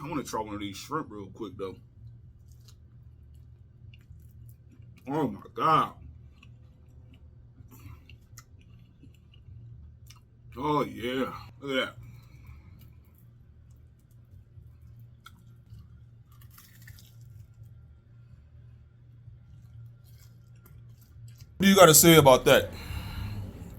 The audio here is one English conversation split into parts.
I want to try one of these shrimp real quick though. Oh my God. Oh yeah. Look at that. What do you got to say about that?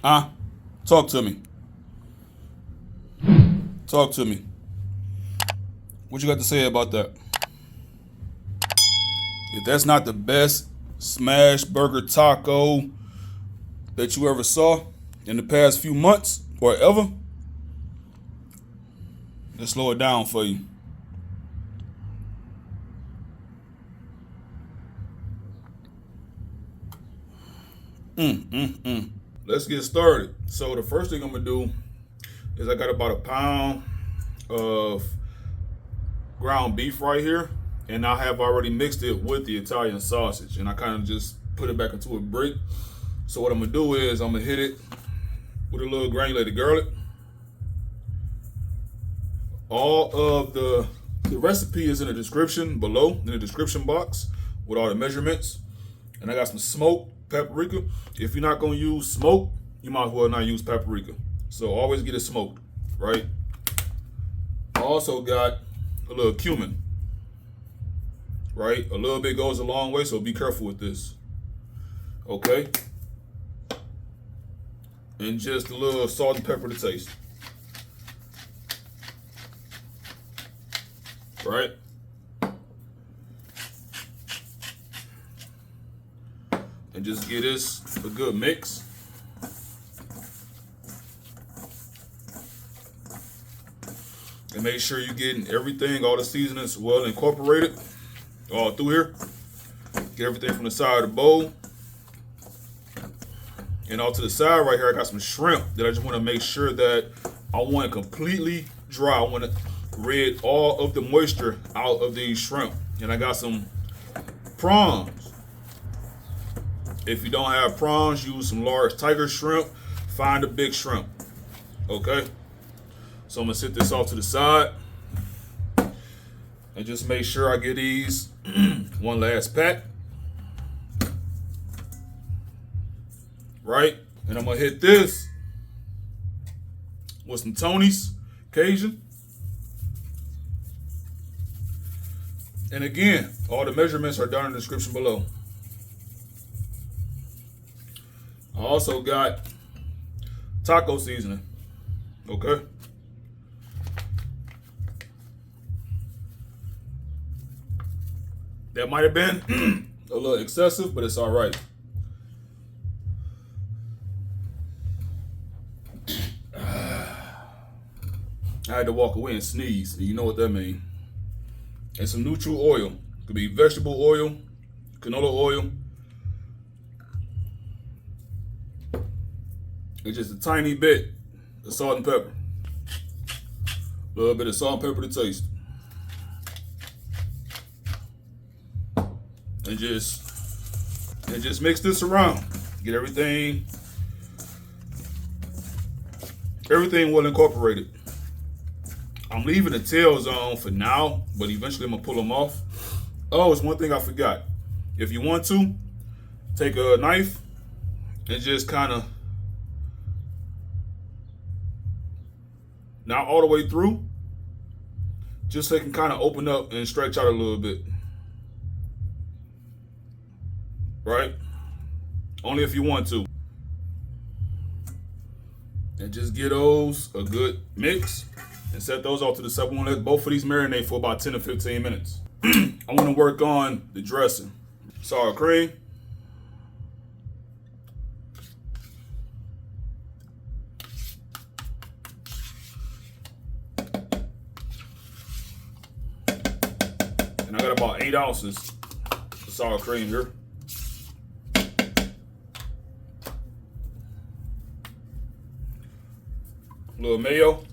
Huh? Talk to me. Talk to me. What you got to say about that? If that's not the best smash burger taco that you ever saw in the past few months or ever, let's slow it down for you. Let's get started. So the first thing I'm gonna do is I got about a pound of ground beef right here, and I have already mixed it with the Italian sausage, and I kind of just put it back into a brick. So what I'm gonna do is I'm gonna hit it with a little granulated garlic. All of the recipe is in the description below, in the description box with all the measurements. And I got some smoked paprika. If you're not gonna use smoke, you might as well not use paprika. So always get it smoked, right? I also got a little cumin, right? A little bit goes a long way, so be careful with this, okay? And just a little salt and pepper to taste, right? And just give this a good mix. And make sure you're getting everything, all the seasonings well incorporated all through here. Get everything from the side of the bowl. And off to the side right here, I got some shrimp that I just want to make sure that I want it completely dry. I want to rid all of the moisture out of these shrimp. And I got some prawns. If you don't have prawns, use some large tiger shrimp. Find a big shrimp, okay? So I'm gonna sit this off to the side and just make sure I get these one last pack, right? And I'm gonna hit this with some Tony's Cajun. And again, all the measurements are down in the description below. I also got taco seasoning, okay? That might have been a little excessive, but it's all right. I had to walk away and sneeze. You know what that means. And some neutral oil. Could be vegetable oil, canola oil. It's just a tiny bit of salt and pepper. A little bit of salt and pepper to taste. And just mix this around. Get everything well incorporated. I'm leaving the tails on for now, but eventually I'm gonna pull them off. Oh, it's one thing I forgot. If you want to, take a knife and just kind of, not all the way through, just so it can kind of open up and stretch out a little bit. Right? Only if you want to. And just get those a good mix and set those off to the side. We want to let both of these marinate for about 10 to 15 minutes. I want to work on the dressing. Sour cream. And I got about 8 ounces of sour cream here. A little mayo.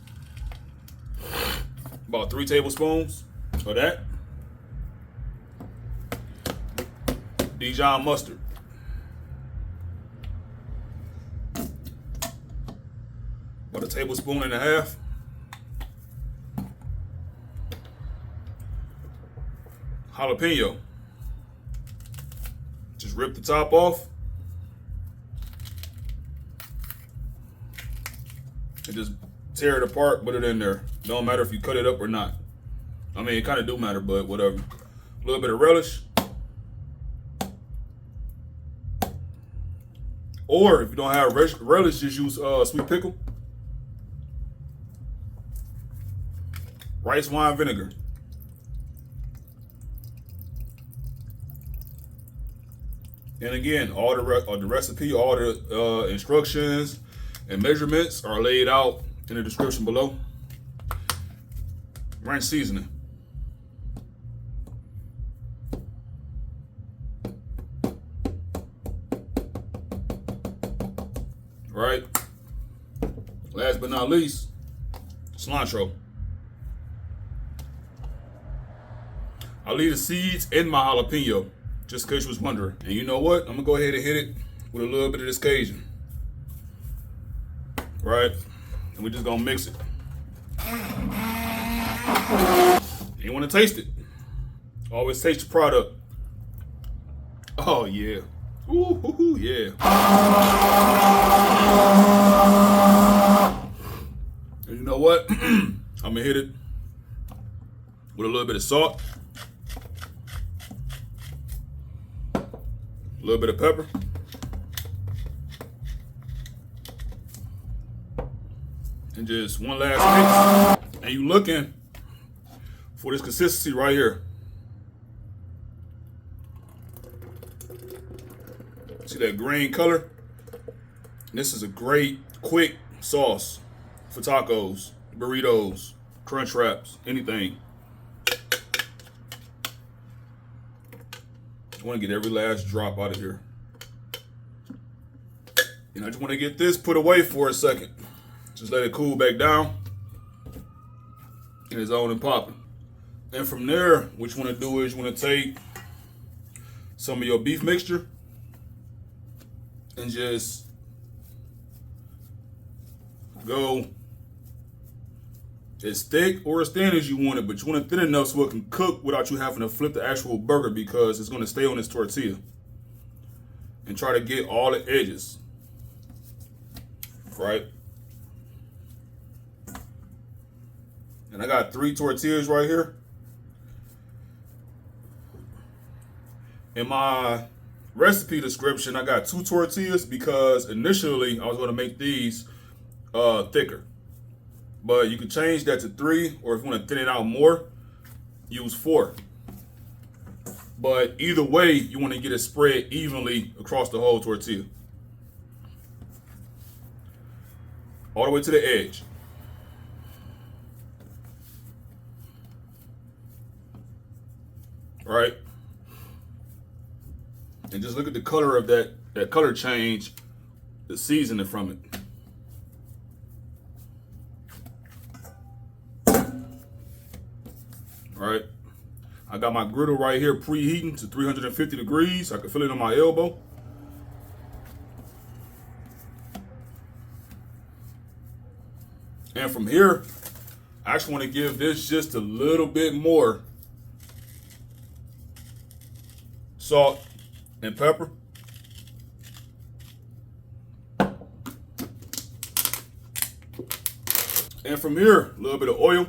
About 3 tablespoons of that. Dijon mustard. About 1.5 tablespoons. jalapeno. Just rip the top off. And just tear it apart, put it in there. Don't matter if you cut it up or not. I mean, it kind of do matter, but whatever. A little bit of relish. Or if you don't have relish, just use sweet pickle. Rice wine vinegar. And again, all the recipe, all the instructions and measurements are laid out in the description below. Ranch seasoning. Right. Last but not least, cilantro. I leave the seeds in my jalapeno, just in case you was wondering. And you know what? I'm gonna go ahead and hit it with a little bit of this Cajun. Right? And we're just gonna mix it. You wanna taste it. Always taste your product. Oh yeah. Ooh, yeah. And you know what? I'm gonna hit it with a little bit of salt, a little bit of pepper, and just one last mix. And you looking for this consistency right here. See that green color? This is a great, quick sauce for tacos, burritos, crunch wraps, anything. I want to get every last drop out of here. And I just want to get this put away for a second. Just let it cool back down. And it's on and popping. And from there, what you want to do is you want to take some of your beef mixture and just go as thick or as thin as you want it, but you want it thin enough so it can cook without you having to flip the actual burger, because it's going to stay on this tortilla. And try to get all the edges, right? And I got 3 tortillas right here. In my recipe description, I got 2 tortillas because initially I was going to make these thicker, but you can change that to 3, or if you want to thin it out more, use 4. But either way, you want to get it spread evenly across the whole tortilla, all the way to the edge. Right? And just look at the color of that color change, the seasoning from it. All right. I got my griddle right here preheating to 350 degrees. I can feel it on my elbow. And from here, I actually want to give this just a little bit more salt and pepper. And from here, a little bit of oil.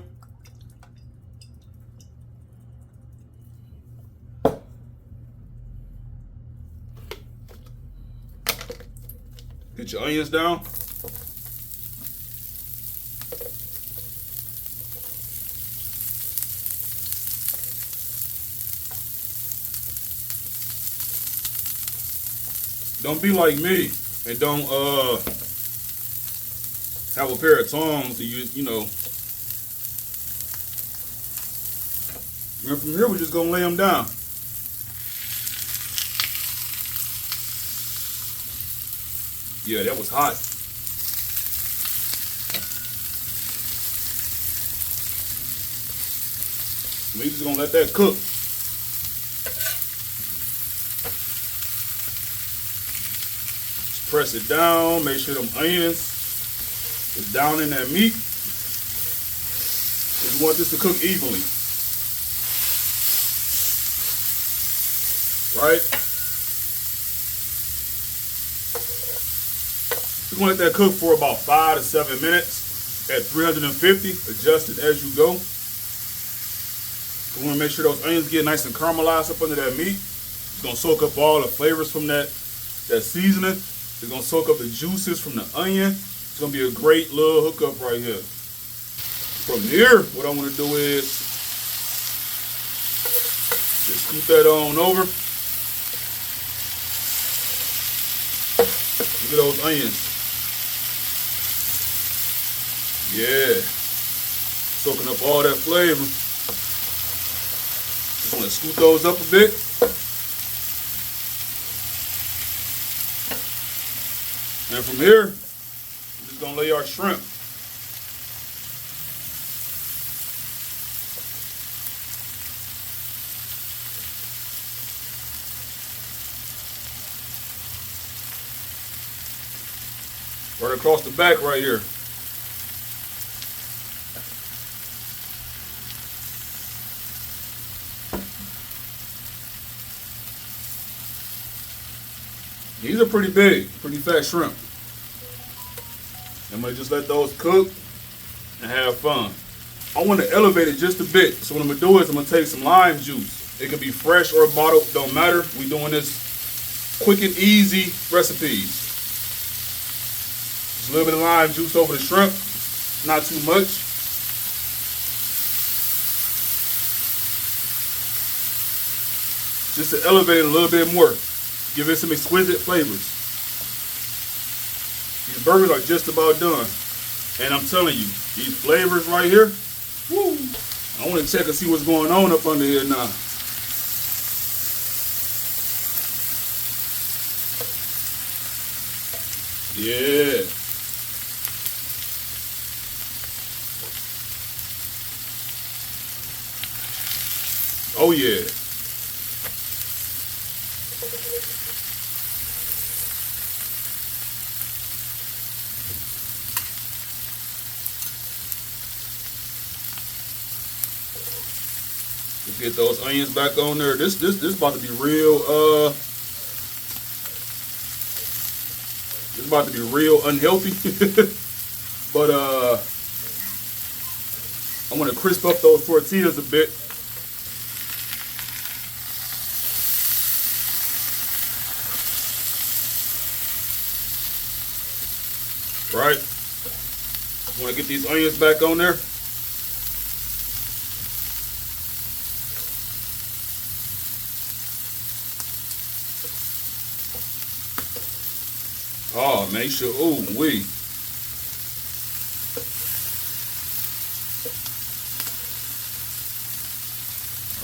Get your onions down. Don't be like me and don't have a pair of tongs to use, you know. And from here, we're just gonna lay them down. Yeah, that was hot. We're just gonna let that cook. Just press it down, make sure them onions is down in that meat. You want this to cook evenly. right? We're gonna let that cook for about 5 to 7 minutes at 350, adjust it as you go. We wanna make sure those onions get nice and caramelized up under that meat. It's gonna soak up all the flavors from that seasoning. It's gonna soak up the juices from the onion. It's gonna be a great little hookup right here. From here, what I wanna do is just scoop that on over. Look at those onions. Yeah, soaking up all that flavor. Just want to scoop those up a bit. And from here, we're just going to lay our shrimp. Right across the back right here. These are pretty big, pretty fat shrimp. I'm gonna just let those cook and have fun. I want to elevate it just a bit. So what I'm gonna do is I'm gonna take some lime juice. It can be fresh or bottled, don't matter. We're doing this quick and easy recipes. Just a little bit of lime juice over the shrimp, not too much. Just to elevate it a little bit more. Give it some exquisite flavors. These burgers are just about done. And I'm telling you, these flavors right here, woo, I want to check and see what's going on up under here now. Yeah. Oh yeah. Let's get those onions back on there. This about to be real this about to be real unhealthy. But I want to crisp up those tortillas a bit. Right? I want to get these onions back on there. Oh, make sure, ooh, wee.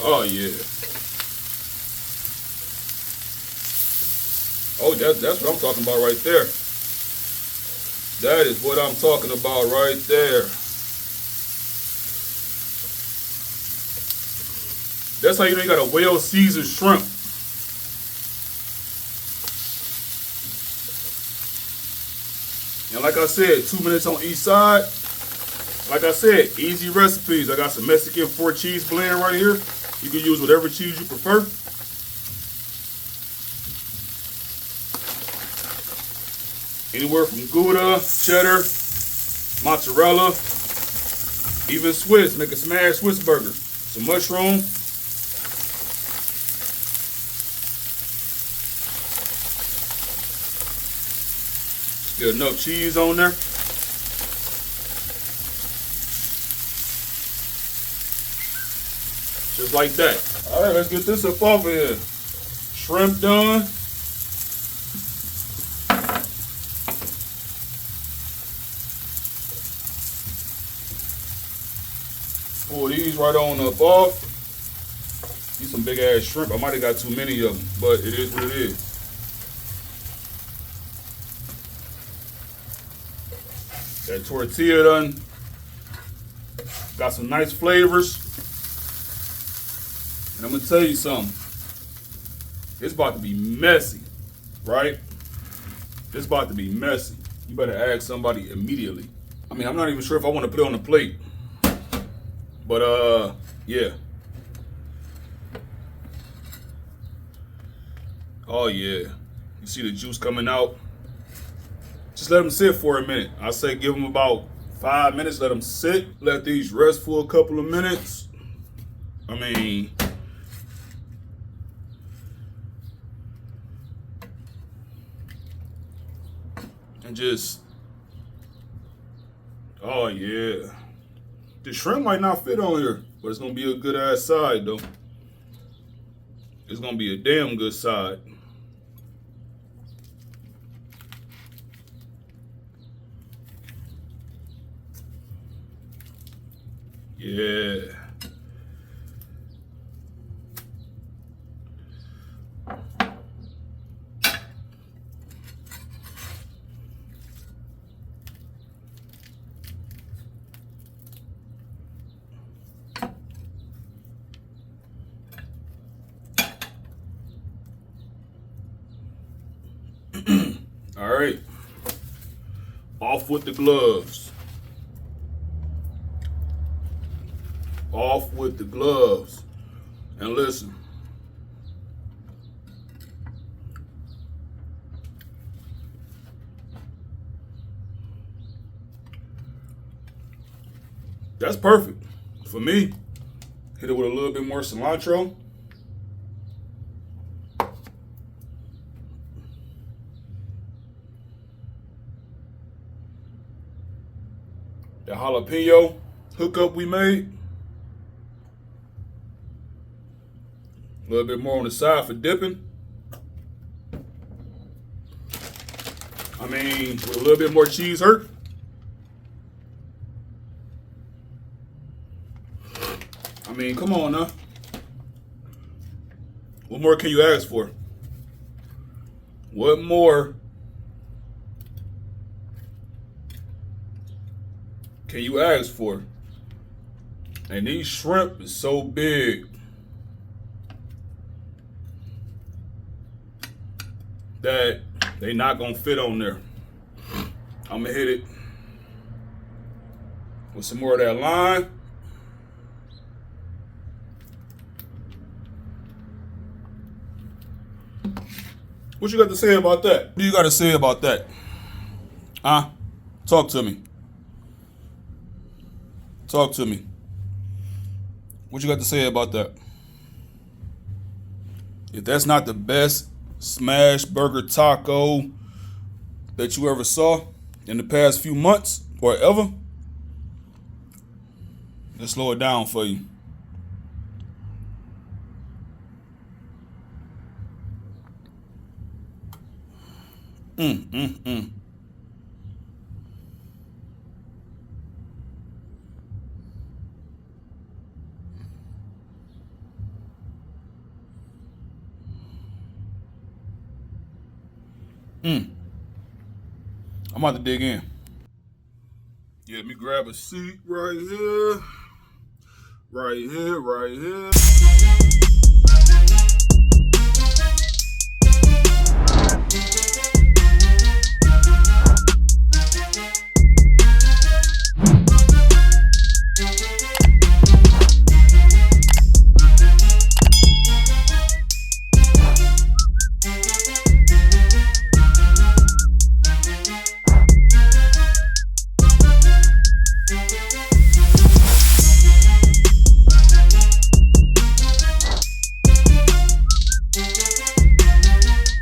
Oh, yeah. Oh, that's what I'm talking about right there. That is what I'm talking about right there. That's how you know you got a well-seasoned shrimp. And like I said, 2 minutes on each side. Like I said, easy recipes. I got some Mexican 4-cheese blend right here. You can use whatever cheese you prefer. Anywhere from Gouda, cheddar, mozzarella, even Swiss. Make a smashed Swiss burger. Some mushroom. Get enough cheese on there. Just like that. All right, let's get this up off of here. Shrimp done. Pull these right on up off. These some big ass shrimp. I might have got too many of them, but it is what it is. That tortilla done got some nice flavors. And I'm gonna tell you something. It's about to be messy, right? It's about to be messy. You better ask somebody immediately. I mean, I'm not even sure if I want to put it on the plate. But yeah. Oh yeah, you see the juice coming out. Just let them sit for a minute. I say give them about 5 minutes. Let them sit. Let these rest for a couple of minutes. I mean, and just, oh yeah. The shrimp might not fit on here, but it's gonna be a good ass side though. It's gonna be a damn good side. Yeah. All right. Off with the gloves. Off with the gloves. And listen. That's perfect. For me, hit it with a little bit more cilantro. The jalapeno hookup we made. A little bit more on the side for dipping. I mean, with a little bit more cheese hurt. I mean, come on now. What more can you ask for? What more can you ask for? And these shrimp is so big that they not gonna fit on there. I'm gonna hit it with some more of that lime. What you got to say about that? What do you got to say about that? Huh? Talk to me. Talk to me. What you got to say about that? If that's not the best smash burger taco that you ever saw in the past few months or ever, let's slow it down for you. Mm, mm, mm. I'm about to dig in. Yeah, let me grab a seat right here. Right here, right here.